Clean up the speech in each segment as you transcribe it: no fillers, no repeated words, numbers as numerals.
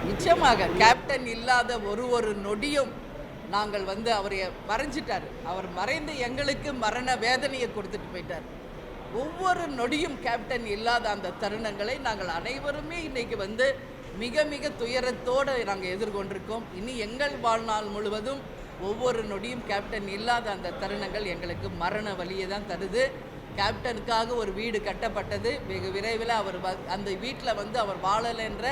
நிச்சயமாக கேப்டன் இல்லாத ஒரு நொடியும் நாங்கள் அவரை மறைஞ்சிட்டார். அவர் மறைந்து எங்களுக்கு மரண வேதனையை கொடுத்துட்டு போயிட்டார். ஒவ்வொரு நொடியும் கேப்டன் இல்லாத அந்த தருணங்களை நாங்கள் அனைவருமே இன்றைக்கி மிக மிக துயரத்தோடு நாங்கள் எதிர்கொண்டிருக்கோம். இனி எங்கள் வாழ்நாள் முழுவதும் ஒவ்வொரு நொடியும் கேப்டன் இல்லாத அந்த தருணங்கள் எங்களுக்கு மரண வலியை தான் தருது. கேப்டனுக்காக ஒரு வீடு கட்டப்பட்டது. வெகு விரைவில் அவர் அந்த வீட்டில் அவர் வாழலைன்ற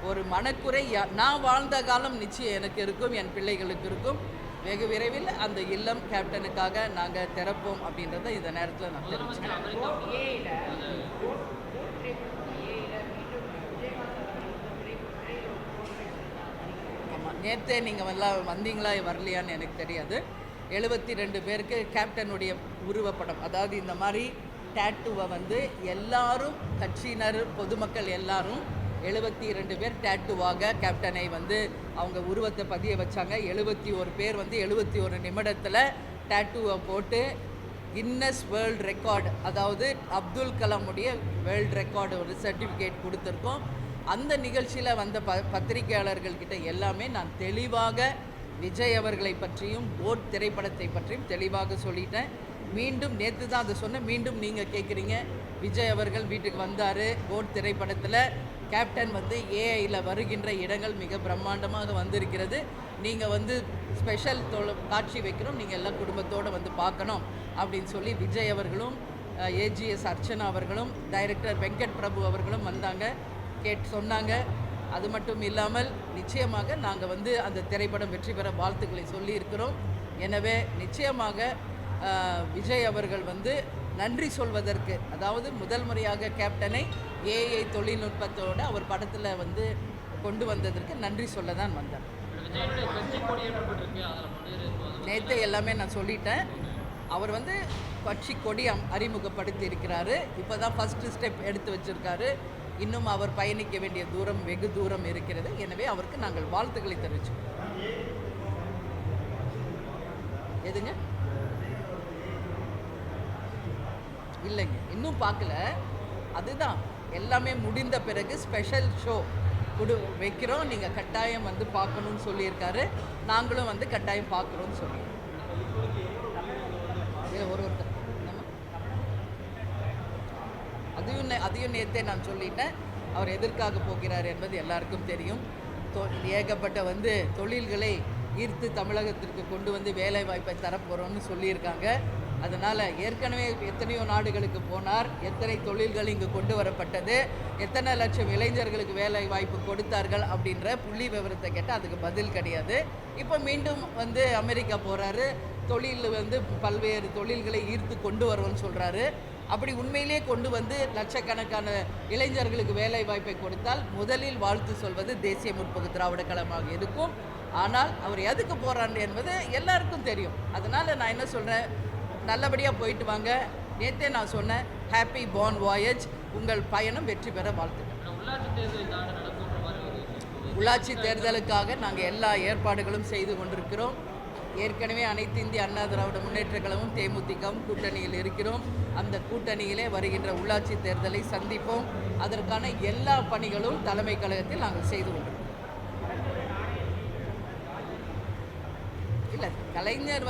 ஒரு மனக்குறை நான் வாழ்ந்த காலம் நிச்சயம் எனக்கு இருக்கும், என் பிள்ளைகளுக்கு இருக்கும். வெகு விரைவில் அந்த இல்லம் கேப்டனுக்காக நாங்கள் திறப்போம் அப்படின்றத இந்த நேரத்தில் நான் தெரிவிச்சேன். ஆமாம், நேற்றே நீங்கள் எல்லாம் வந்தீங்களா வரலையான்னு எனக்கு தெரியாது. 72 பேருக்கு கேப்டனுடைய உருவப்படம், அதாவது இந்த மாதிரி டேட்டுவை எல்லாரும் கட்சியினர் பொதுமக்கள் எல்லாரும் 72 பேர் டேட்டுவாக கேப்டனை அவங்க உருவத்தை பதிய வச்சாங்க. 71 பேர் 71 நிமிடத்தில் டேட்டுவை போட்டு கின்னஸ் வேர்ல்டு ரெக்கார்டு, அதாவது அப்துல் கலாமுடைய வேர்ல்டு ரெக்கார்டு ஒரு சர்டிஃபிகேட் கொடுத்துருக்கோம். அந்த நிகழ்ச்சியில் பத்திரிகையாளர்கள்கிட்ட எல்லாமே நான் தெளிவாக விஜய் அவர்களை பற்றியும் கோட் திரைப்படத்தை பற்றியும் தெளிவாக சொல்லிட்டேன். மீண்டும் நேற்று தான் அதை சொன்னேன், மீண்டும் நீங்கள் கேட்குறீங்க. விஜய் அவர்கள் வீட்டுக்கு வந்தார். கோட் திரைப்படத்தில் கேப்டன் ஏஐயில் வருகின்ற இடங்கள் மிக பிரம்மாண்டமாக வந்திருக்கிறது. நீங்கள் ஸ்பெஷல் காட்சி வைக்கணும், நீங்கள் எல்லாம் குடும்பத்தோடு பார்க்கணும் அப்படின்னு சொல்லி விஜய் அவர்களும் ஏஜிஎஸ் அர்ச்சனா அவர்களும் டைரக்டர் வெங்கட் பிரபு அவர்களும் வந்தாங்க, சொன்னாங்க. அது மட்டும் இல்லாமல் நிச்சயமாக நாங்கள் அந்த திரைப்படம் வெற்றி பெற வாழ்த்துக்களை சொல்லியிருக்கிறோம். எனவே நிச்சயமாக விஜய் அவர்கள் நன்றி சொல்வதற்கு, அதாவது முதல் முறையாக கேப்டனை ஏஐ தொழில்நுட்பத்தோடு அவர் படத்தில் கொண்டு வந்ததற்கு நன்றி சொல்ல தான் வந்தார். நேற்று எல்லாமே நான் சொல்லிட்டேன். அவர் கட்சி கொடி அறிமுகப்படுத்தி இருக்கிறாரு. இப்போ தான் ஃபஸ்ட்டு ஸ்டெப் எடுத்து வச்சுருக்காரு. இன்னும் அவர் பயணிக்க வேண்டிய தூரம் வெகு தூரம் இருக்கிறது. எனவே அவருக்கு நாங்கள் வாழ்த்துக்களை தெரிவிச்சோம். எதுங்க? இல்லைங்க, இன்னும் பார்க்கல. அதுதான் எல்லாமே முடிந்த பிறகு ஸ்பெஷல் ஷோ வைக்கிறோம், நீங்கள் கட்டாயம் பார்க்கணும்னு சொல்லியிருக்காரு. நாங்களும் கட்டாயம் பார்க்குறோன்னு சொல்லி ஒருத்தர் அதையும் நேற்றே நான் சொல்லிட்டேன். அவர் எதற்காக போகிறார் என்பது எல்லாருக்கும் தெரியும். ஏகப்பட்ட தொழில்களை ஈர்த்து தமிழகத்திற்கு கொண்டு வேலை வாய்ப்பை தரப்போகிறோன்னு சொல்லியிருக்காங்க. அதனால் ஏற்கனவே எத்தனையோ நாடுகளுக்கு போனார், எத்தனை தொழில்கள் இங்கு கொண்டு வரப்பட்டது, எத்தனை லட்சம் இளைஞர்களுக்கு வேலை வாய்ப்பு கொடுத்தார்கள் அப்படின்ற புள்ளி விவரத்தை கேட்டால் அதுக்கு பதில் கிடையாது. இப்போ மீண்டும் அமெரிக்கா போகிறாரு, தொழில் பல்வேறு தொழில்களை ஈர்த்து கொண்டு வருவோன்னு சொல்கிறாரு. அப்படி உண்மையிலே கொண்டு லட்சக்கணக்கான இளைஞர்களுக்கு வேலை வாய்ப்பை கொடுத்தால் முதலில் வாழ்த்து சொல்வது தேசிய முற்போக்கு திராவிட கழகமாக இருக்கும். ஆனால் அவர் எதுக்கு போகிறாரு என்பது எல்லாருக்கும் தெரியும். அதனால் நான் என்ன சொல்கிறேன், நல்லபடியாக போயிட்டு வாங்க. நேற்றே நான் சொன்னேன், ஹாப்பி பார்ன் வாயேஜ், உங்கள் பயணம் வெற்றி பெற வாழ்த்துக்கள். உள்ளாட்சி தேர்தலுக்காக நாங்கள் எல்லா ஏற்பாடுகளும் செய்து கொண்டிருக்கிறோம். ஏற்கனவே அனைத்து இந்திய அண்ணா திராவிட முன்னேற்ற கழகமும் தேமுதிகவும் கூட்டணியில் இருக்கிறோம். அந்த கூட்டணியிலே வருகின்ற உள்ளாட்சி தேர்தலை சந்திப்போம். அதற்கான எல்லா பணிகளும் தலைமை கழகத்தில் நாங்கள் செய்து கொண்டிருக்கிறோம். இல்லை, கலைஞர்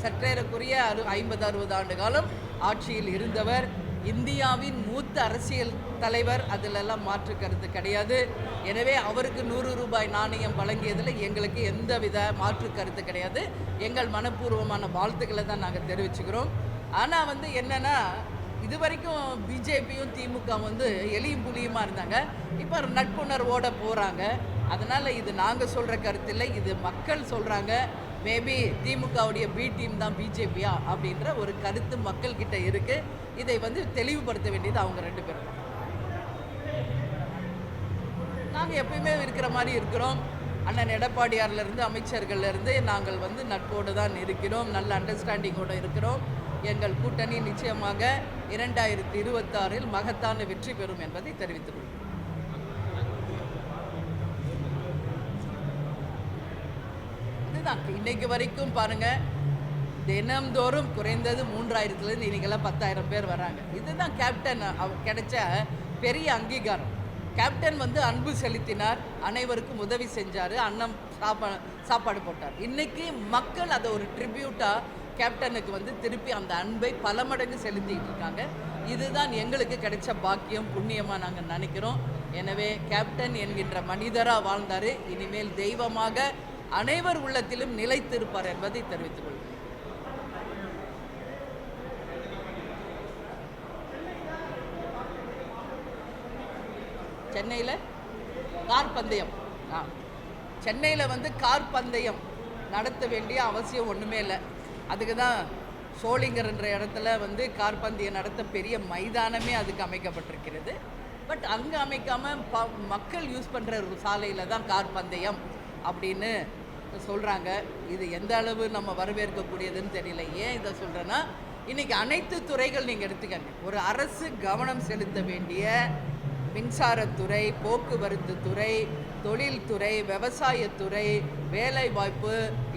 சற்றேறக்குரிய 50-60 ஆண்டு காலம் ஆட்சியில் இருந்தவர். இந்தியாவின் மூத்த அரசியல் தலைவர், அதிலெல்லாம் மாற்று கருத்து கிடையாது. எனவே அவருக்கு 100 ரூபாய் நாணயம் வழங்கியதில் எங்களுக்கு எந்தவித மாற்று கருத்து கிடையாது. எங்கள் மனப்பூர்வமான வாழ்த்துக்களை தான் நாங்கள் தெரிவிச்சுக்கிறோம். ஆனால் என்னென்னா, இது வரைக்கும் பிஜேபியும் திமுக எலியும் புலியுமா இருந்தாங்க. இப்போ நட்புணர்வோடு போகிறாங்க. அதனால் இது நாங்கள் சொல்கிற கருத்து இல்லை, இது மக்கள் சொல்கிறாங்க. மேபி திமுகவுடைய பி டீம் தான் பிஜேபியா அப்படின்ற ஒரு கருத்து மக்கள்கிட்ட இருக்குது. இதை தெளிவுபடுத்த வேண்டியது அவங்க 2 பேரும். நாங்கள் எப்பயுமே இருக்கிற மாதிரி இருக்கிறோம். அண்ணன் எடப்பாடியார்லேருந்து அமைச்சர்கள்லேருந்து நாங்கள் நட்போடு தான் இருக்கிறோம், நல்ல அண்டர்ஸ்டாண்டிங்கோடு இருக்கிறோம். எங்கள் கூட்டணி நிச்சயமாக 2026 மகத்தான வெற்றி பெறும் என்பதை தெரிவித்துக் கொள்கிறோம். இதுதான் இன்னைக்கு வரைக்கும் பாருங்கள், தினம்தோறும் குறைந்தது 3000லேருந்து இன்றைக்கெல்லாம் 10,000 பேர் வராங்க. இதுதான் கேப்டன் கிடைச்ச பெரிய அங்கீகாரம். கேப்டன் வந்து அன்பு செலுத்தினார், அனைவருக்கும் உதவி செஞ்சார், அன்னம் சாப்பாடு போட்டார். இன்றைக்கி மக்கள் அதை ஒரு ட்ரிபியூட்டாக கேப்டனுக்கு வந்து திருப்பி அந்த அன்பை பல மடங்கு செலுத்திக்கிட்டு இருக்காங்க. இதுதான் எங்களுக்கு கிடைச்ச பாக்கியம், புண்ணியமாக நாங்கள் நினைக்கிறோம். எனவே கேப்டன் என்கின்ற மனிதராக வாழ்ந்தார், இனிமேல் தெய்வமாக அனைவர் உள்ளத்திலும் நிலைத்திருப்பார் என்பதை தெரிவித்துக் கொள்கிறேன். சென்னையில் கார் பந்தயம், சென்னையில் வந்து கார் பந்தயம் நடத்த வேண்டிய அவசியம் ஒன்றுமே இல்லை. அதுக்கு தான் சோளிங்கர்ன்ற இடத்துல வந்து கார் பந்தயம் நடத்த பெரிய மைதானமே அதுக்கு அமைக்கப்பட்டிருக்கிறது. பட் அங்கே அமைக்காமல் மக்கள் யூஸ் பண்ணுற ஒரு சாலையில் தான் கார் பந்தயம் அப்படின்னு சொல்கிறாங்க. இது எந்த அளவு நம்ம வரவேற்கக்கூடியதுன்னு தெரியல. ஏன் இதை சொல்கிறேன்னா, இன்றைக்கி அனைத்து துறைகள் நீங்கள் எடுத்துக்கங்க. ஒரு அரசு கவனம் செலுத்த வேண்டிய மின்சாரத்துறை, போக்குவரத்து துறை, தொழில்துறை, விவசாயத்துறை, வேலைவாய்ப்பு,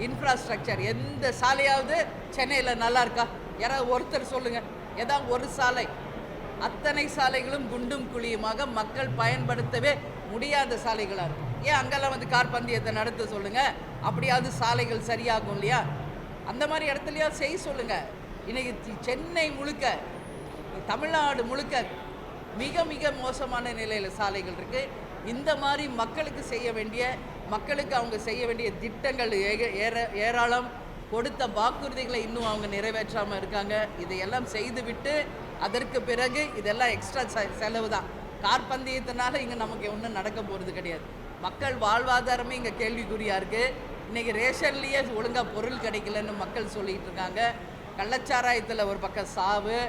இன்ஃப்ராஸ்ட்ரக்சர், எந்த சாலையாவது சென்னையில் நல்லா இருக்கா? யாராவது ஒருத்தர் சொல்லுங்கள். ஏதாவது ஒரு சாலை? அத்தனை சாலைகளும் குண்டும் குழியுமாக மக்கள் பயன்படுத்தவே முடியாத சாலைகளாக இருக்கும். ஏன் அங்கெல்லாம் வந்து கார் பந்தயத்தை நடத்த சொல்லுங்கள், அப்படியாவது சாலைகள் சரியாகும் இல்லையா? அந்த மாதிரி இடத்துலையா செய்ய சொல்லுங்கள். இன்றைக்கி சென்னை முழுக்க, தமிழ்நாடு முழுக்க மிக மிக மோசமான நிலையில் சாலைகள் இருக்குது. இந்த மாதிரி மக்களுக்கு செய்ய வேண்டிய, மக்களுக்கு அவங்க செய்ய வேண்டிய திட்டங்கள் ஏராளம். கொடுத்த வாக்குறுதிகளை இன்னும் அவங்க நிறைவேற்றாமல் இருக்காங்க. இதையெல்லாம் செய்துவிட்டு அதற்கு பிறகு இதெல்லாம் எக்ஸ்ட்ரா செலவு தான். கார் பந்தயத்தினால இங்கே நமக்கு ஒன்றும் நடக்க போகிறது கிடையாது. மக்கள் வாழ்வாதாரமே இங்கே கேள்விக்குறியாக இருக்குது. இன்றைக்கி ரேஷன்லேயே ஒழுங்காக பொருள் கிடைக்கலன்னு மக்கள் சொல்லிகிட்டு இருக்காங்க. கள்ளச்சாராயத்தில் ஒரு பக்கம் சாவு.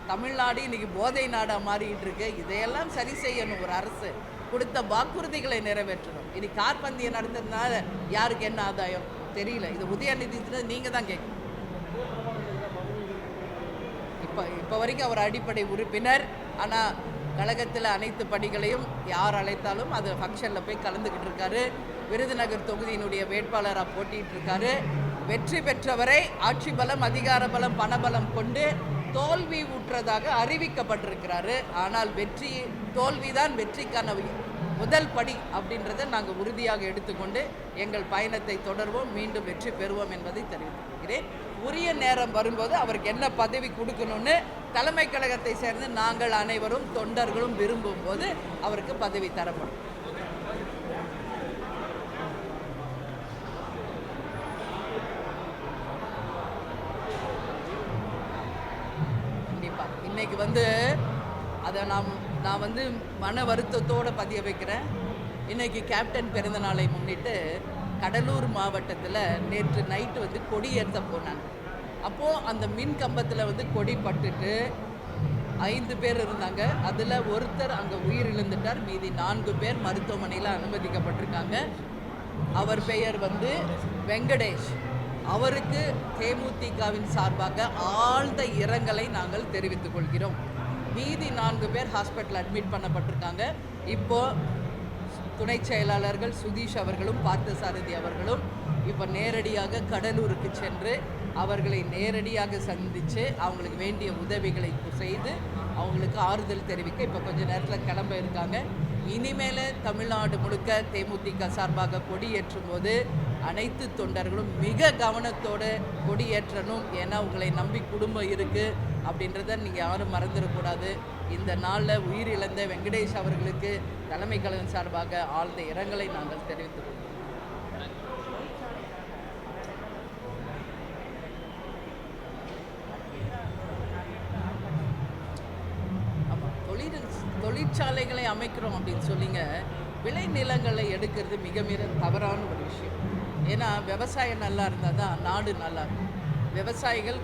தமிழ்நாடு இன்றைக்கி போதை நாடாக மாறிக்கிட்டு இருக்கு. இதையெல்லாம் சரி செய்யணும். ஒரு அரசு கொடுத்த வாக்குறுதிகளை நிறைவேற்றணும். இனி கார் பந்தயம் நடந்ததுனால யாருக்கு என்ன ஆதாயம் தெரியல. இது உதயநிதி நீங்கள் தான் கேட்கணும். இப்போ வரைக்கும் அவர் அடிப்படை உறுப்பினர். ஆனால் கழகத்தில் அனைத்து பணிகளையும் யார் அழைத்தாலும் அது ஃபங்க்ஷனில் போய் கலந்துக்கிட்டு இருக்காரு. விருதுநகர் தொகுதியினுடைய வேட்பாளராக போட்டிகிட்டு இருக்காரு. வெற்றி பெற்றவரை ஆட்சி பலம், அதிகார பலம், பணபலம் கொண்டு தோல்வி ஊற்றதாக அறிவிக்கப்பட்டிருக்கிறாரு. ஆனால் தோல்விதான் வெற்றிக்கான முதல் படி அப்படின்றத நாங்கள் உறுதியாக எடுத்துக்கொண்டு எங்கள் பயணத்தை தொடர்வோம், மீண்டும் வெற்றி பெறுவோம் என்பதை தெரிவித்துக்கிறேன். உரிய நேரம் வரும்போது அவருக்கு என்ன பதவி கொடுக்கணும்னு தலைமை கழகத்தை சேர்ந்து நாங்கள் அனைவரும் தொண்டர்களும் விரும்பும் போது அவருக்கு பதவி தரப்படும். கண்டிப்பாக இன்னைக்கு வந்து அதை நான் வந்து மன வருத்தத்தோடு பதிய வைக்கிறேன். இன்றைக்கி கேப்டன் பிறந்தநாளை முன்னிட்டு கடலூர் மாவட்டத்தில் நேற்று நைட்டு வந்து கொடி ஏற்ற போனாங்க. அப்போது அந்த மின் கம்பத்தில் வந்து கொடி பட்டுட்டு 5 பேர் இருந்தாங்க. அதில் ஒருத்தர் அங்கே உயிரிழந்துட்டார். மீதி 4 பேர் மருத்துவமனையில் அனுமதிக்கப்பட்டிருக்காங்க. அவர் பெயர் வந்து வெங்கடேஷ். அவருக்கு தேமுதிகவின் சார்பாக ஆழ்ந்த இரங்கலை நாங்கள் தெரிவித்துக் கொள்கிறோம். மீதி 4 பேர் ஹாஸ்பிட்டல் அட்மிட் பண்ணப்பட்டிருக்காங்க. இப்போது துணை செயலாளர்கள் சுதீஷ் அவர்களும் பார்த்தசாரதி அவர்களும் இப்போ நேரடியாக கடலூருக்கு சென்று அவர்களை நேரடியாக சந்தித்து அவங்களுக்கு வேண்டிய உதவிகளை செய்து அவங்களுக்கு ஆறுதல் தெரிவிக்க இப்போ கொஞ்சம் நேரத்தில் கிளம்ப இருக்காங்க. இனிமேல் தமிழ்நாடு முழுக்க தேமுதிக சார்பாக கொடியேற்றும் போது அனைத்து தொண்டர்களும் மிக கவனத்தோடு கொடியேற்றணும். ஏன்னா உங்களை நம்பி குடும்பம் இருக்குது அப்படின்றத நீங்கள் யாரும் மறந்துடக்கூடாது. இந்த நாளில் உயிரிழந்த வெங்கடேஷ் அவர்களுக்கு தலைமை கழகம் சார்பாக ஆழ்ந்த இரங்கலை நாங்கள் தெரிவித்துக் கொள்கிறோம். தொழிற்சாலைகளை அமைக்கிறோம் அப்படின்னு சொல்லிங்க விளை நிலங்களை எடுக்கிறது மிக மிக தவறான ஒரு விஷயம். ஏன்னா விவசாயம் நல்லா இருந்தால் தான் நாடு நல்லா இருக்கும். விவசாயிகள்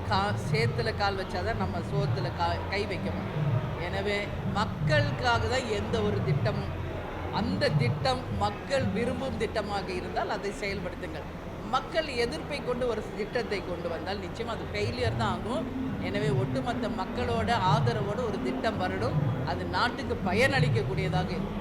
சேத்துல கால் வச்சாதான் நம்ம சோத்தில் கை வைக்க முடியும். எனவே மக்களுக்காக தான் எந்த ஒரு திட்டமும், அந்த திட்டம் மக்கள் விரும்பும் திட்டமாக இருந்தால் அதை செயல்படுத்துங்கள். மக்கள் எதிர்ப்பை கொண்டு ஒரு திட்டத்தை கொண்டு வந்தால் நிச்சயம் அது ஃபெயிலியர் தான் ஆகும். எனவே ஒட்டுமொத்த மக்களோட ஆதரவோடு ஒரு திட்டம் வரணும். அது நாட்டுக்கு பயனளிக்கக்கூடியதாக இருக்கும்.